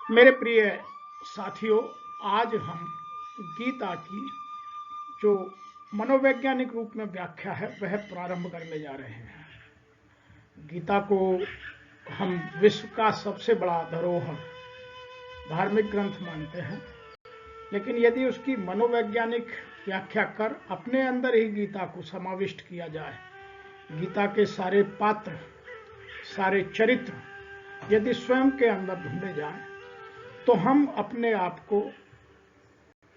मेरे प्रिय साथियों, आज हम गीता की जो मनोवैज्ञानिक रूप में व्याख्या है वह प्रारंभ करने जा रहे हैं। गीता को हम विश्व का सबसे बड़ा धरोहर धार्मिक ग्रंथ मानते हैं, लेकिन यदि उसकी मनोवैज्ञानिक व्याख्या कर अपने अंदर ही गीता को समाविष्ट किया जाए, गीता के सारे पात्र, सारे चरित्र यदि स्वयं के अंदर ढूंढे जाएं, तो हम अपने आप को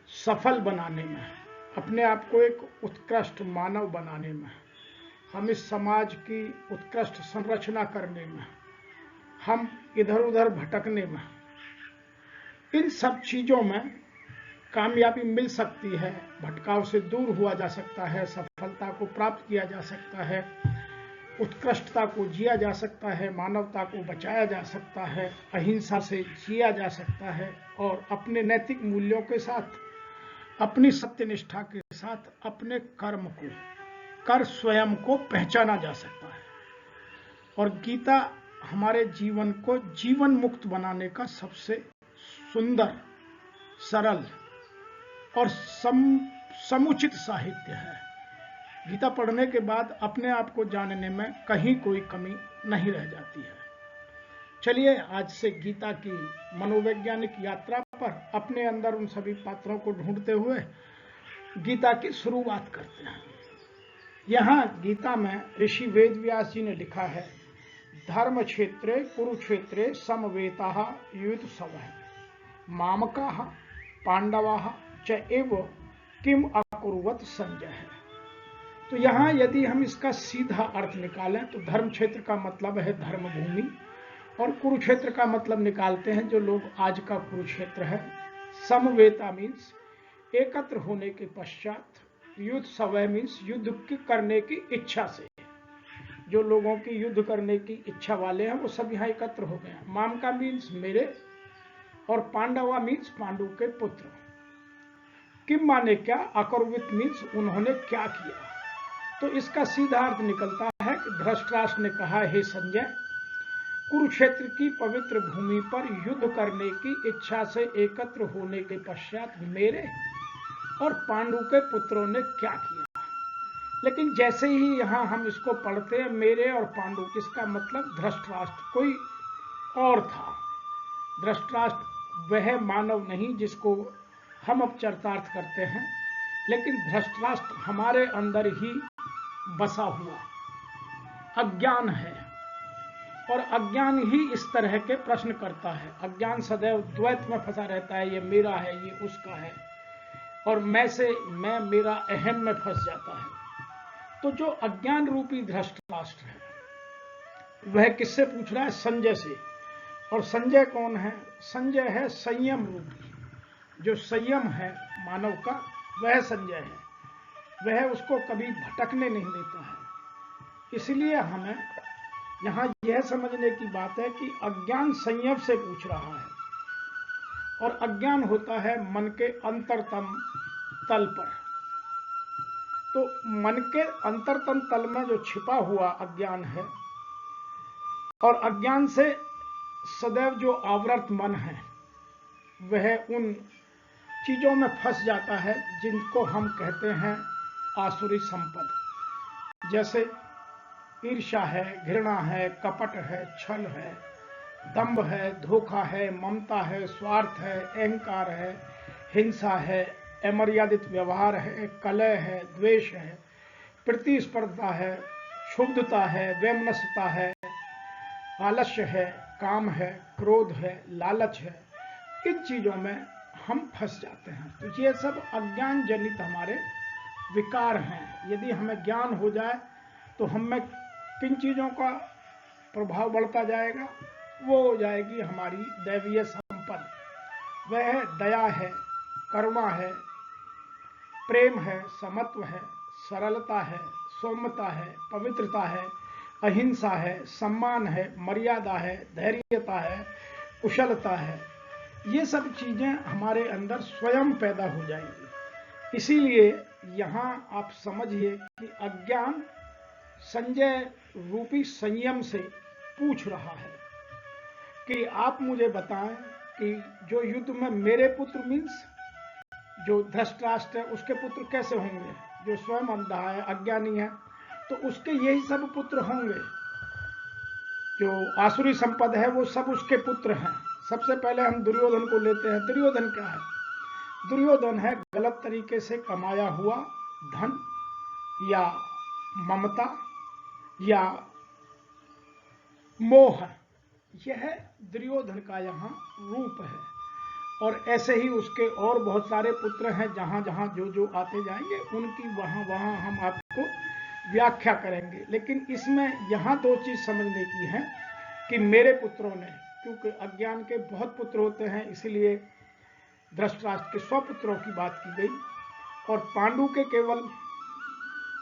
सफल बनाने में, अपने आप को एक उत्कृष्ट मानव बनाने में, हम इस समाज की उत्कृष्ट संरचना करने में, हम इधर उधर भटकने में, इन सब चीजों में कामयाबी मिल सकती है। भटकाव से दूर हुआ जा सकता है, सफलता को प्राप्त किया जा सकता है, उत्कृष्टता को जिया जा सकता है, मानवता को बचाया जा सकता है, अहिंसा से जिया जा सकता है और अपने नैतिक मूल्यों के साथ, अपनी सत्यनिष्ठा के साथ अपने कर्म को कर स्वयं को पहचाना जा सकता है। और गीता हमारे जीवन को जीवन मुक्त बनाने का सबसे सुंदर, सरल और समुचित साहित्य है। गीता पढ़ने के बाद अपने आप को जानने में कहीं कोई कमी नहीं रह जाती है। चलिए आज से गीता की मनोवैज्ञानिक यात्रा पर अपने अंदर उन सभी पात्रों को ढूंढते हुए गीता की शुरुआत करते हैं। यहाँ गीता में ऋषि वेदव्यास जी ने लिखा है, धर्म क्षेत्रे कुरुक्षेत्रे समवेता युद्ध सवः मामकाः पांडवाः च एव किम अकुर्वत संजय है। तो यहाँ यदि हम इसका सीधा अर्थ निकालें तो धर्म क्षेत्र का मतलब है धर्म भूमि, और कुरुक्षेत्र का मतलब निकालते हैं जो लोग आज का कुरुक्षेत्र है। समवेता मीन्स एकत्र होने के पश्चात, युद्ध सवय मीन्स युद्ध करने की इच्छा से, जो लोगों की युद्ध करने की इच्छा वाले हैं वो सब यहाँ एकत्र हो गए। मामका मीन्स मेरे, और पांडवा मीन्स पांडु के पुत्र। किम माने क्या, अकुर्वित मीन्स उन्होंने क्या किया। तो इसका सीधा अर्थ निकलता है कि धृतराष्ट्र ने कहा, हे संजय, कुरुक्षेत्र की पवित्र भूमि पर युद्ध करने की इच्छा से एकत्र होने के पश्चात मेरे और पांडु के पुत्रों ने क्या किया। लेकिन जैसे ही यहां हम इसको पढ़ते हैं, मेरे और पांडु, इसका मतलब धृतराष्ट्र कोई और था। धृतराष्ट्र वह मानव नहीं जिसको हम अब चरितार्थ करते हैं, लेकिन धृतराष्ट्र हमारे अंदर ही बसा हुआ अज्ञान है। और अज्ञान ही इस तरह के प्रश्न करता है। अज्ञान सदैव द्वैत में फंसा रहता है, ये मेरा है, ये उसका है, और मैं से मैं, मेरा अहम में फंस जाता है। तो जो अज्ञान रूपी धृतराष्ट्र है वह किससे पूछ रहा है? संजय से। और संजय कौन है? संजय है संयम रूपी। जो संयम है मानव का, वह संजय है। वह उसको कभी भटकने नहीं देता है। इसलिए हमें यहां यह समझने की बात है कि अज्ञान संयम से पूछ रहा है, और अज्ञान होता है मन के अंतरतम तल पर। तो मन के अंतरतम तल में जो छिपा हुआ अज्ञान है, और अज्ञान से सदैव जो आवृत मन है, वह उन चीजों में फंस जाता है जिनको हम कहते हैं आसुरी संपद। जैसे ईर्ष्या है, घृणा है, कपट है, छल है, दंभ है, धोखा है, ममता है, स्वार्थ है, अहंकार है, हिंसा है, अमर्यादित व्यवहार है, कलह है, द्वेष है, प्रतिस्पर्धा है, क्षुब्धता है, वैमनस्यता है, आलस्य है, काम है, क्रोध है, लालच है। इन चीजों में हम फंस जाते हैं। तो ये सब अज्ञान जनित हमारे विकार हैं। यदि हमें ज्ञान हो जाए तो हमें किन चीजों का प्रभाव बढ़ता जाएगा? वो हो जाएगी हमारी दैवीय संपद। वह दया है, करुणा है, प्रेम है, समत्व है, सरलता है, सौम्यता है, पवित्रता है, अहिंसा है, सम्मान है, मर्यादा है, धैर्यता है, कुशलता है। ये सब चीजें हमारे अंदर स्वयं पैदा हो जाएंगी। इसीलिए यहां आप समझिए कि अज्ञान संजय रूपी संयम से पूछ रहा है कि आप मुझे बताएं कि जो युद्ध में मेरे पुत्र मीन्स जो धृतराष्ट्र है उसके पुत्र कैसे होंगे, जो स्वयं अंधा है, अज्ञानी है, तो उसके यही सब पुत्र होंगे। जो आसुरी संपद है वो सब उसके पुत्र हैं। सबसे पहले हम दुर्योधन को लेते हैं। दुर्योधन क्या है? दुर्योधन है गलत तरीके से कमाया हुआ धन या ममता या मोह, यह दुर्योधन का यहाँ रूप है। और ऐसे ही उसके और बहुत सारे पुत्र हैं, जहां जहां जो जो आते जाएंगे उनकी वहां वहां हम आपको व्याख्या करेंगे। लेकिन इसमें यहाँ दो चीज समझने की है कि मेरे पुत्रों ने, क्योंकि अज्ञान के बहुत पुत्र होते हैं, इसलिए धृतराष्ट्र के 100 पुत्रों की बात की गई और पांडु के केवल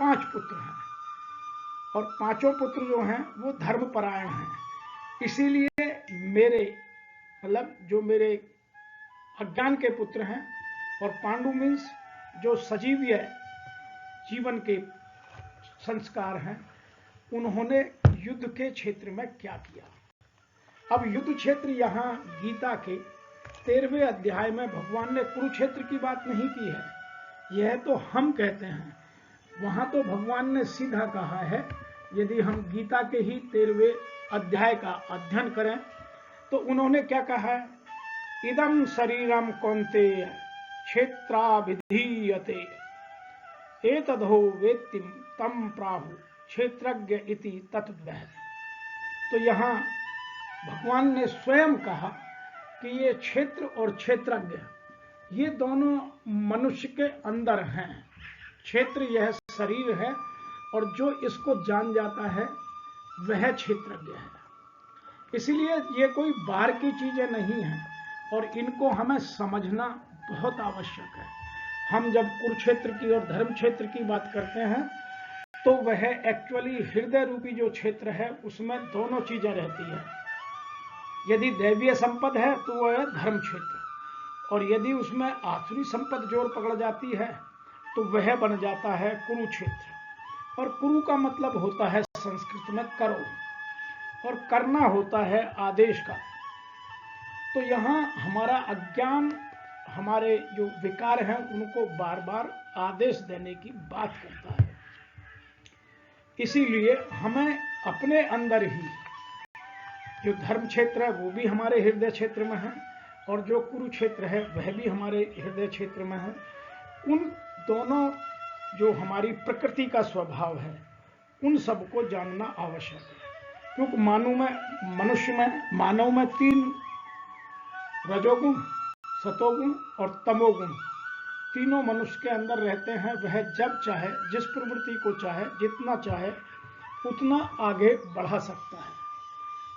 5 पुत्र हैं और पांचों पुत्र जो हैं वो धर्मपरायण हैं। इसीलिए मेरे मतलब जो मेरे अज्ञान के पुत्र हैं, और पांडु मीन्स जो सजीवीय जीवन के संस्कार हैं, उन्होंने युद्ध के क्षेत्र में क्या किया। अब युद्ध क्षेत्र यहाँ गीता के 13वें अध्याय में भगवान ने कुरुक्षेत्र की बात नहीं की है, यह तो हम कहते हैं। वहां तो भगवान ने सीधा कहा है, यदि हम गीता के ही 13वें अध्याय का अध्ययन करें तो उन्होंने क्या कहा है, इदं शरीरम कौन्तेय क्षेत्राभिधीयते एतदहो वेत्तिं तम प्राहु क्षेत्रज्ञ इति तत्वतः। तो यहाँ भगवान ने स्वयं कहा कि ये क्षेत्र और क्षेत्रज्ञ ये दोनों मनुष्य के अंदर हैं। क्षेत्र यह शरीर है और जो इसको जान जाता है वह क्षेत्रज्ञ है। इसलिए ये कोई बाहर की चीजें नहीं हैं और इनको हमें समझना बहुत आवश्यक है। हम जब कुरुक्षेत्र की और धर्म क्षेत्र की बात करते हैं तो वह एक्चुअली हृदय रूपी जो क्षेत्र है उसमें दोनों चीजें रहती है। यदि दैवीय संपद है तो वह है धर्म क्षेत्र, और यदि उसमें आसुरी संपद जोर पकड़ जाती है तो वह बन जाता है कुरुक्षेत्र। और कुरु का मतलब होता है संस्कृत में करो, और करना होता है आदेश का। तो यहाँ हमारा अज्ञान, हमारे जो विकार हैं उनको बार बार आदेश देने की बात करता है। इसीलिए हमें अपने अंदर ही जो धर्म क्षेत्र है वो भी हमारे हृदय क्षेत्र में है और जो कुरुक्षेत्र है वह भी हमारे हृदय क्षेत्र में है। उन दोनों जो हमारी प्रकृति का स्वभाव है उन सबको जानना आवश्यक है, क्योंकि मानव में 3 रजोगुण, सतोगुण और तमोगुण तीनों मनुष्य के अंदर रहते हैं। वह जब चाहे, जिस प्रवृत्ति को चाहे, जितना चाहे उतना आगे बढ़ा सकता है।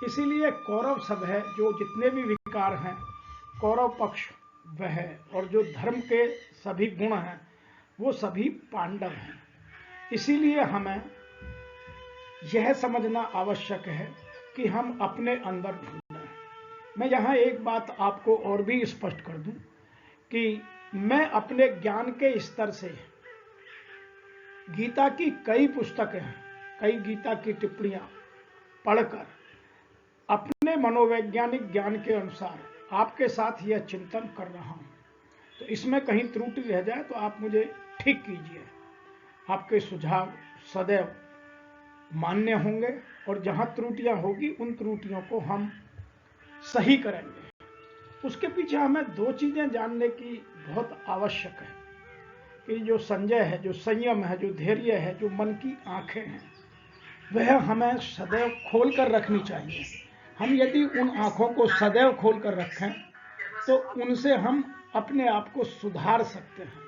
इसीलिए कौरव सब है, जो जितने भी विकार हैं कौरव पक्ष वह है, और जो धर्म के सभी गुण हैं वो सभी पांडव हैं। इसीलिए हमें यह समझना आवश्यक है कि हम अपने अंदर ढूंढें। मैं यहाँ एक बात आपको और भी स्पष्ट कर दूं कि मैं अपने ज्ञान के स्तर से गीता की कई पुस्तकें, कई गीता की टिप्पणियां पढ़कर अपने मनोवैज्ञानिक ज्ञान के अनुसार आपके साथ यह चिंतन कर रहा हूं। तो इसमें कहीं त्रुटि रह जाए तो आप मुझे ठीक कीजिए। आपके सुझाव सदैव मान्य होंगे और जहां त्रुटियां होगी उन त्रुटियों को हम सही करेंगे। उसके पीछे हमें 2 चीजें जानने की बहुत आवश्यक है कि जो संजय है, जो संयम है, जो धैर्य है, जो मन की आंखें हैं, वह हमें सदैव खोल कर रखनी चाहिए। हम यदि उन आंखों को सदैव खोल कर रखें तो उनसे हम अपने आप को सुधार सकते हैं,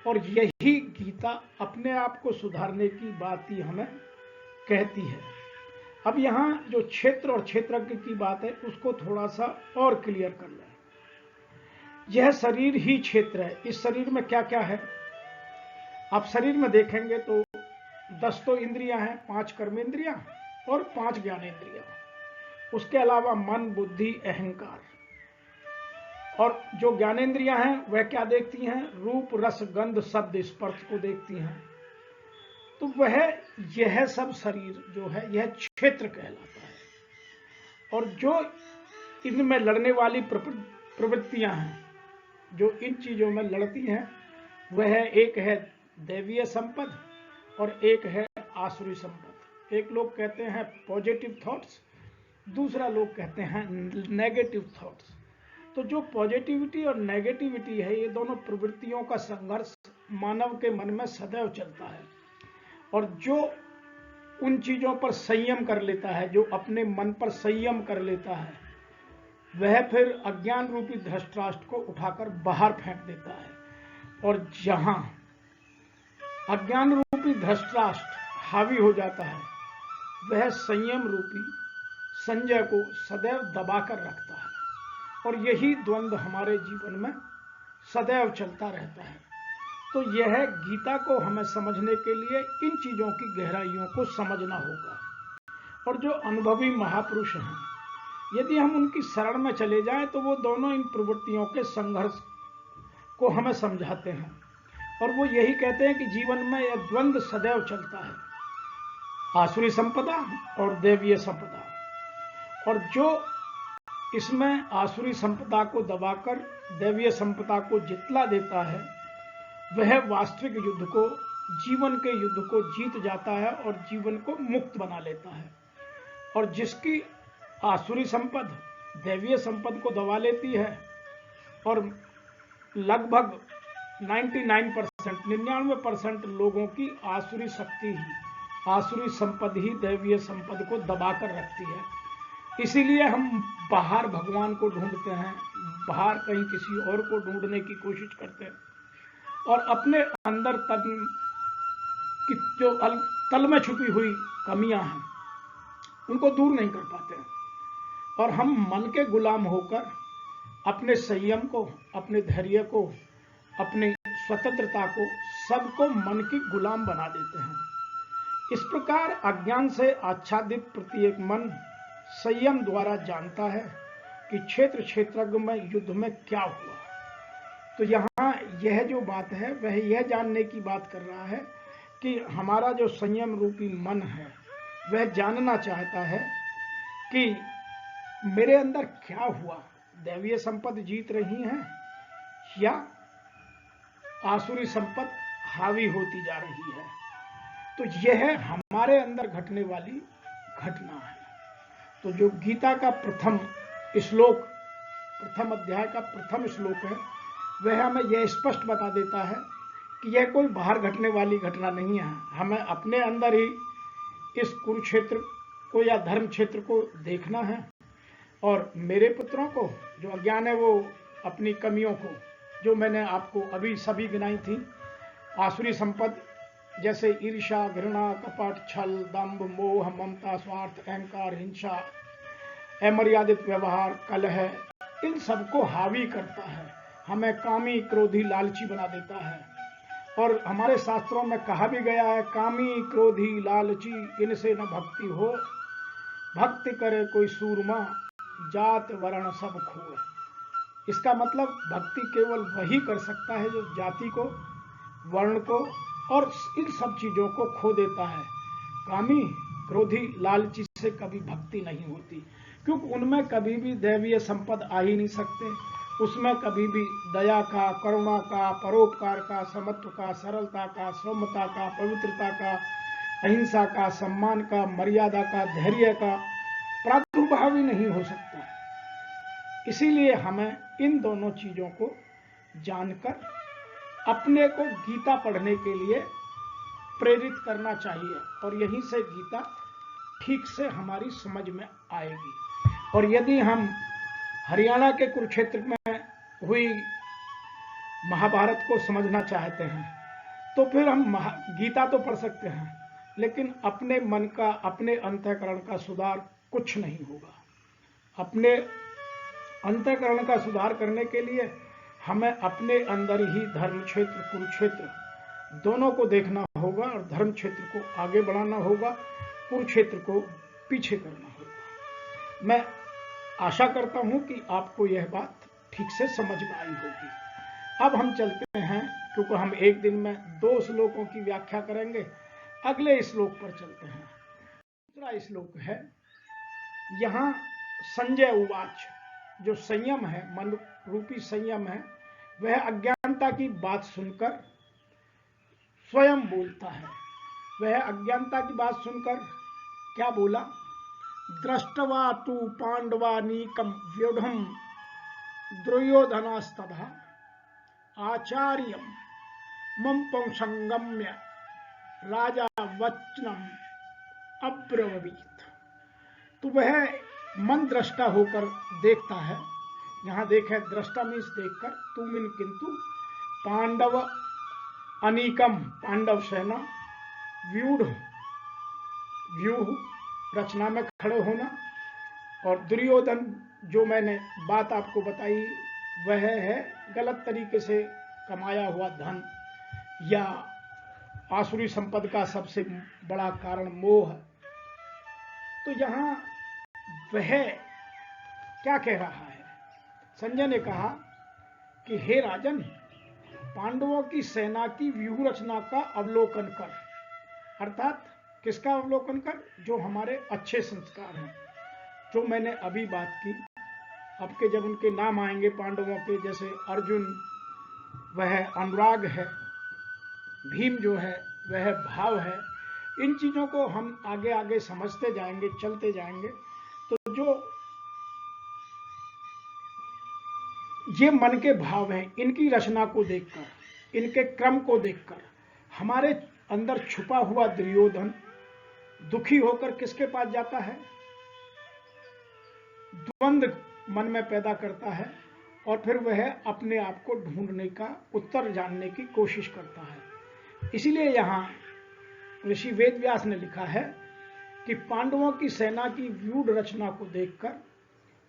और यही गीता अपने आप को सुधारने की बात ही हमें कहती है। अब यहाँ जो क्षेत्र और क्षेत्रज्ञ की बात है उसको थोड़ा सा और क्लियर कर लें। यह शरीर ही क्षेत्र है। इस शरीर में क्या क्या है? आप शरीर में देखेंगे तो 10 तो इंद्रियां हैं, 5 कर्मेंद्रियां और 5 ज्ञानेंद्रियां। उसके अलावा मन, बुद्धि, अहंकार। और जो ज्ञानेंद्रियां हैं वह क्या देखती हैं? रूप, रस, गंध, शब्द, स्पर्श को देखती हैं। तो वह यह सब शरीर जो है यह क्षेत्र कहलाता है। और जो इनमें लड़ने वाली प्रवृत्तियां हैं, जो इन चीजों में लड़ती हैं, वह एक है दैवीय संपद और एक है आसुरी संपद। एक लोग कहते हैं पॉजिटिव थॉट्स, दूसरा लोग कहते हैं नेगेटिव थॉट्स। तो जो पॉजिटिविटी और नेगेटिविटी है, ये दोनों प्रवृत्तियों का संघर्ष मानव के मन में सदैव चलता है। और जो उन चीजों पर संयम कर लेता है, जो अपने मन पर संयम कर लेता है, वह फिर अज्ञान रूपी धृतराष्ट्र को उठाकर बाहर फेंक देता है। और जहां अज्ञान रूपी धृतराष्ट्र हावी हो जाता है, वह संयम रूपी संजय को सदैव दबाकर रखता है। और यही द्वंद्व हमारे जीवन में सदैव चलता रहता है। तो यह गीता को हमें समझने के लिए इन चीजों की गहराइयों को समझना होगा। और जो अनुभवी महापुरुष हैं, यदि हम उनकी शरण में चले जाएं, तो वो दोनों इन प्रवृत्तियों के संघर्ष को हमें समझाते हैं। और वो यही कहते हैं कि जीवन में यह द्वंद्व सदैव चलता है, आसुरी संपदा और दैवीय संपदा। और जो इसमें आसुरी संपदा को दबाकर दैवीय संपदा को जितला देता है, वह वास्तविक युद्ध को, जीवन के युद्ध को जीत जाता है और जीवन को मुक्त बना लेता है। और जिसकी आसुरी संपद दैवीय संपद को दबा लेती है, और लगभग 99% लोगों की आसुरी शक्ति ही, आसुरी संपद ही दैवीय संपद को दबाकर रखती है। इसीलिए हम बाहर भगवान को ढूंढते हैं, बाहर कहीं किसी और को ढूंढने की कोशिश करते हैं, और अपने अंदर की जो तल में छुपी हुई कमियां हैं, उनको दूर नहीं कर पाते हैं। और हम मन के गुलाम होकर अपने संयम को, अपने धैर्य को, अपनी स्वतंत्रता को, सबको मन की गुलाम बना देते हैं। इस प्रकार अज्ञान से आच्छादित प्रत्येक मन संयम द्वारा जानता है कि क्षेत्र क्षेत्रज्ञ में युद्ध में क्या हुआ। तो यहाँ यह जो बात है, वह यह जानने की बात कर रहा है कि हमारा जो संयम रूपी मन है, वह जानना चाहता है कि मेरे अंदर क्या हुआ, दैवीय संपद जीत रही है या आसुरी संपद हावी होती जा रही है। तो यह हमारे अंदर घटने वाली घटना है। तो जो गीता का प्रथम श्लोक, प्रथम अध्याय का प्रथम श्लोक है, वह हमें यह स्पष्ट बता देता है कि यह कोई बाहर घटने वाली घटना नहीं है। हमें अपने अंदर ही इस कुरुक्षेत्र को या धर्म क्षेत्र को देखना है। और मेरे पुत्रों को, जो अज्ञान है, वो अपनी कमियों को, जो मैंने आपको अभी सभी गिनाई थी, आसुरी संपद जैसे ईर्ष्या, घृणा, कपट, छल, दंभ, मोह, ममता, स्वार्थ, अहंकार, हिंसा, अमर्यादित व्यवहार, कलह, इन सबको हावी करता है, हमें कामी, क्रोधी, लालची बना देता है। और हमारे शास्त्रों में कहा भी गया है, कामी, क्रोधी, लालची, इनसे न भक्ति हो, भक्ति करे कोई सूरमा, जात वर्ण सब खोए। इसका मतलब भक्ति केवल वही कर सकता है जो जाति को, वर्ण को और इन सब चीजों को खो देता है। कामी, क्रोधी, लालची से कभी भक्ति नहीं होती, क्योंकि उनमें कभी भी दैवीय संपद आ ही नहीं सकते। उसमें कभी भी दया का, करुणा का, परोपकार का, समत्व का, सरलता का, सौम्यता का, पवित्रता का, अहिंसा का, सम्मान का, मर्यादा का, धैर्य का प्रादुर्भाव ही नहीं हो सकता। इसीलिए हमें इन दोनों चीजों को जानकर अपने को गीता पढ़ने के लिए प्रेरित करना चाहिए, और यहीं से गीता ठीक से हमारी समझ में आएगी। और यदि हम हरियाणा के कुरुक्षेत्र में हुई महाभारत को समझना चाहते हैं, तो फिर हम गीता तो पढ़ सकते हैं, लेकिन अपने मन का, अपने अंतःकरण का सुधार कुछ नहीं होगा। अपने अंतःकरण का सुधार करने के लिए हमें अपने अंदर ही धर्म क्षेत्र, कुरुक्षेत्र दोनों को देखना होगा, और धर्म क्षेत्र को आगे बढ़ाना होगा, कुरुक्षेत्र को पीछे करना होगा। मैं आशा करता हूं कि आपको यह बात ठीक से समझ में आई होगी। अब हम चलते हैं, क्योंकि हम एक दिन में 2 श्लोकों की व्याख्या करेंगे। अगले श्लोक पर चलते हैं। दूसरा श्लोक है, यहां संजय उवाच, जो संयम है, मन रूपी संयम है, वह अज्ञानता की बात सुनकर स्वयं बोलता है। वह अज्ञानता की बात सुनकर क्या बोला? दृष्टवा तु पांडवानीकम व्यूढ़म दुर्योधनास्तथा आचार्यम मम संगम्य राजा वचनम अब्रवीत। तो वह मन दृष्टा होकर देखता है। यहां देखे, दृष्टा मीन्स देखकर, तू मीन किंतु, पांडव अनीकम पांडव सेना, व्यूढ़ व्यूह रचना में खड़े होना, और दुर्योधन जो मैंने बात आपको बताई वह है गलत तरीके से कमाया हुआ धन या आसुरी संपद का सबसे बड़ा कारण मोह। तो यहां वह क्या कह रहा है? संजय ने कहा कि हे राजन, पांडवों की सेना की व्यूह रचना का अवलोकन कर। अर्थात किसका अवलोकन कर? जो हमारे अच्छे संस्कार हैं, जो मैंने अभी बात की। अब के जब उनके नाम आएंगे पांडवों के, जैसे अर्जुन वह अनुराग है, भीम जो है वह भाव है, इन चीजों को हम आगे आगे समझते जाएंगे, चलते जाएंगे। तो जो ये मन के भाव हैं, इनकी रचना को देखकर, इनके क्रम को देखकर हमारे अंदर छुपा हुआ दुर्योधन दुखी होकर किसके पास जाता है? द्वंद्व मन में पैदा करता है, और फिर वह अपने आप को ढूंढने का, उत्तर जानने की कोशिश करता है। इसीलिए यहां ऋषि वेदव्यास ने लिखा है कि पांडवों की सेना की व्यूढ़ रचना को देखकर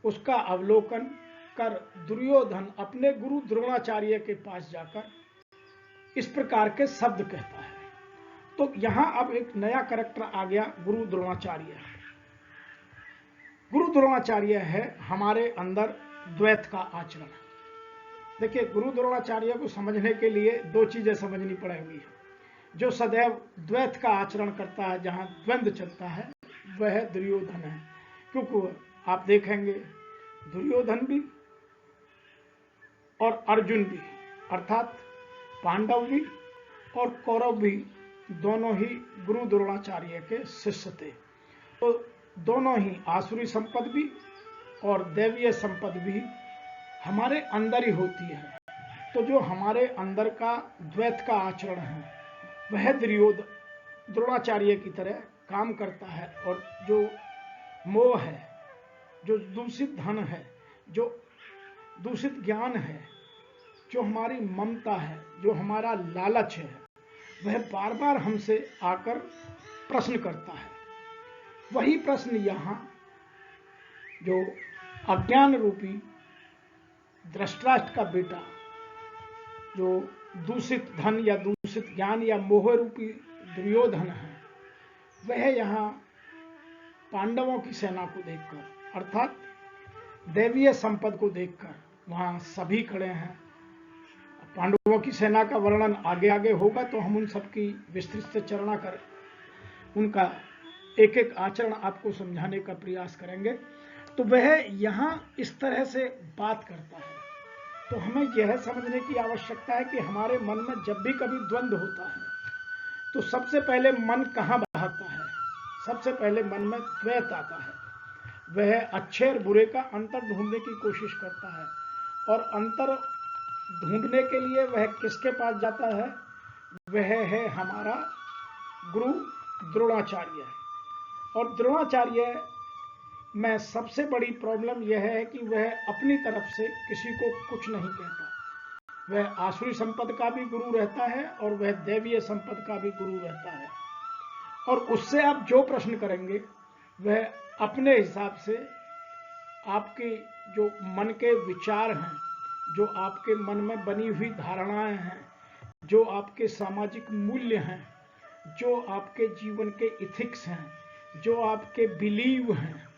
उसका अवलोकन कर दुर्योधन अपने गुरु द्रोणाचार्य के पास जाकर इस प्रकार के शब्द कहता है। तो यहां अब एक नया कैरेक्टर आ गया, गुरु द्रोणाचार्य। गुरु द्रोणाचार्य है हमारे अंदर द्वैत का आचरण। देखिए, गुरु द्रोणाचार्य को समझने के लिए दो चीजें समझनी पड़ेगी। जो सदैव द्वैत का आचरण करता है, जहां द्वंद्व चलता है, वह दुर्योधन है। क्योंकि आप देखेंगे दुर्योधन भी और अर्जुन भी, अर्थात पांडव भी और कौरव भी, दोनों ही गुरु द्रोणाचार्य के शिष्य थे। तो दोनों ही आसुरी संपद भी और दैवीय संपद भी हमारे अंदर ही होती है। तो जो हमारे अंदर का द्वैत का आचरण है, वह द्रोणाचार्य की तरह काम करता है। और जो मोह है, जो दूषित धन है, जो दूषित ज्ञान है, जो हमारी ममता है, जो हमारा लालच है, वह बार बार हमसे आकर प्रश्न करता है। वही प्रश्न यहां जो अज्ञान रूपी धृतराष्ट्र का बेटा, जो दूषित धन या दूषित ज्ञान या मोह रूपी दुर्योधन है, वह यहां पांडवों की सेना को देखकर, अर्थात दैवीय संपद को देखकर, वहां सभी खड़े हैं। पांडवों की सेना का वर्णन आगे आगे होगा, तो हम उन सबकी विस्तृत से चर्चा कर उनका एक एक आचरण आपको समझाने का प्रयास करेंगे। तो वह यहां इस तरह से बात करता है। तो हमें यह समझने की आवश्यकता है कि हमारे मन में जब भी कभी द्वंद्व होता है, तो सबसे पहले मन कहां भागता है? सबसे पहले मन में द्वैत आता है। वह अच्छे और बुरे का अंतर ढूंढने की कोशिश करता है, और अंतर ढूंढने के लिए वह किसके पास जाता है? वह है हमारा गुरु द्रोणाचार्य। और द्रोणाचार्य में सबसे बड़ी प्रॉब्लम यह है कि वह अपनी तरफ से किसी को कुछ नहीं कहता। वह आसुरी संपद का भी गुरु रहता है और वह दैवीय संपद का भी गुरु रहता है। और उससे आप जो प्रश्न करेंगे, वह अपने हिसाब से आपके जो मन के विचार हैं, जो आपके मन में बनी हुई धारणाएं हैं, जो आपके सामाजिक मूल्य हैं, जो आपके जीवन के इथिक्स हैं, जो आपके बिलीव हैं,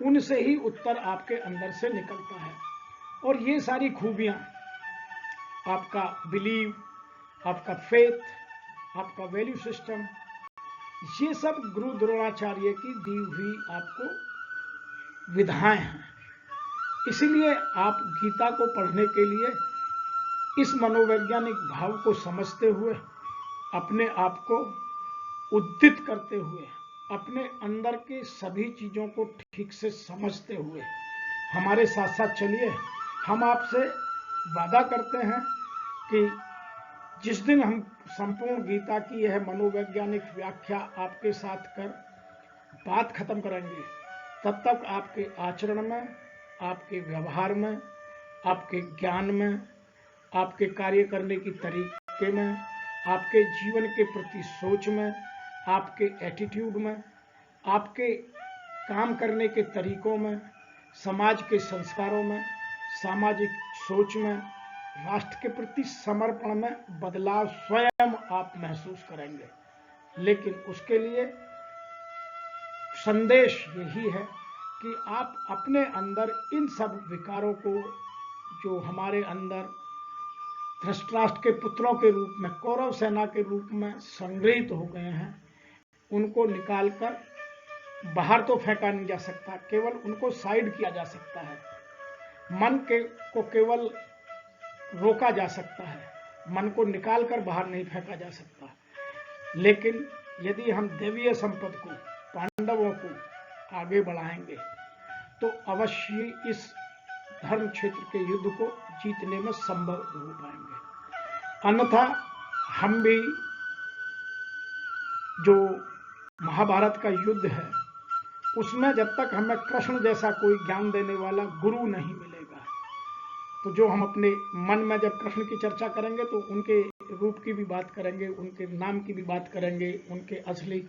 उनसे ही उत्तर आपके अंदर से निकलता है। और ये सारी खूबियां, आपका बिलीव, आपका फेथ, आपका वैल्यू सिस्टम, ये सब गुरु द्रोणाचार्य की दी हुई आपको विधाएं हैं। इसीलिए आप गीता को पढ़ने के लिए इस मनोवैज्ञानिक भाव को समझते हुए, अपने आप को उद्दीत करते हुए, अपने अंदर के सभी चीजों को ठीक से समझते हुए हमारे साथ साथ चलिए। हम आपसे वादा करते हैं कि जिस दिन हम संपूर्ण गीता की यह मनोवैज्ञानिक व्याख्या आपके साथ कर बात खत्म करेंगे, तब तक आपके आचरण में, आपके व्यवहार में, आपके ज्ञान में, आपके कार्य करने की तरीके में, आपके जीवन के प्रति सोच में, आपके एटीट्यूड में, आपके काम करने के तरीकों में, समाज के संस्कारों में, सामाजिक सोच में, राष्ट्र के प्रति समर्पण में बदलाव स्वयं आप महसूस करेंगे। लेकिन उसके लिए संदेश यही है कि आप अपने अंदर इन सब विकारों को, जो हमारे अंदर धृतराष्ट्र के पुत्रों के रूप में, कौरव सेना के रूप में संग्रहित हो गए हैं, उनको निकालकर बाहर तो फेंका नहीं जा सकता, केवल उनको साइड किया जा सकता है। मन को केवल रोका जा सकता है, मन को निकालकर बाहर नहीं फेंका जा सकता। लेकिन यदि हम दैवीय संपद को, पांडवों को आगे बढ़ाएंगे तो अवश्य इस धर्म क्षेत्र के युद्ध को जीतने में संभव हो पाएंगे। अन्यथा हम भी जो महाभारत का युद्ध है उसमें जब तक हमें कृष्ण जैसा कोई ज्ञान देने वाला गुरु नहीं मिलेगा, तो जो हम अपने मन में जब कृष्ण की चर्चा करेंगे तो उनके रूप की भी बात करेंगे, उनके नाम की भी बात करेंगे, उनके असली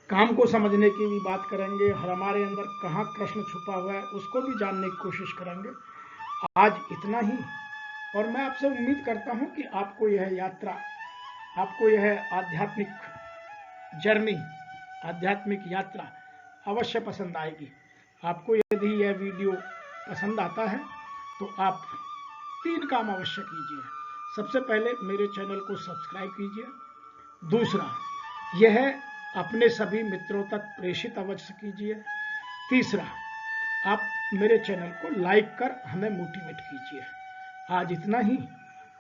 काम को समझने की भी बात करेंगे, और हमारे अंदर कहाँ कृष्ण छुपा हुआ है उसको भी जानने की कोशिश करेंगे। आज इतना ही, और मैं आपसे उम्मीद करता हूं कि आपको यह यात्रा, आपको यह आध्यात्मिक जर्नी, आध्यात्मिक यात्रा अवश्य पसंद आएगी। आपको यदि यह वीडियो पसंद आता है तो आप 3 काम अवश्य कीजिए। सबसे पहले मेरे चैनल को सब्सक्राइब कीजिए। दूसरा, यह अपने सभी मित्रों तक प्रेषित अवश्य कीजिए। तीसरा, आप मेरे चैनल को लाइक कर हमें मोटिवेट कीजिए। आज इतना ही,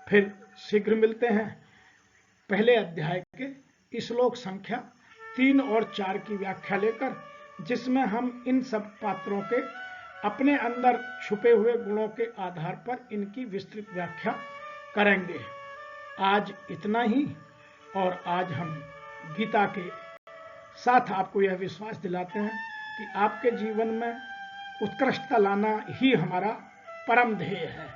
फिर शीघ्र मिलते हैं पहले अध्याय के श्लोक संख्या 3 और 4 की व्याख्या लेकर, जिसमें हम इन सब पात्रों के अपने अंदर छुपे हुए गुणों के आधार पर इनकी विस्तृत व्याख्या करेंगे। आज इतना ही, और आज हम गीता के साथ आपको यह विश्वास दिलाते हैं कि आपके जीवन में उत्कृष्टता लाना ही हमारा परम ध्येय है।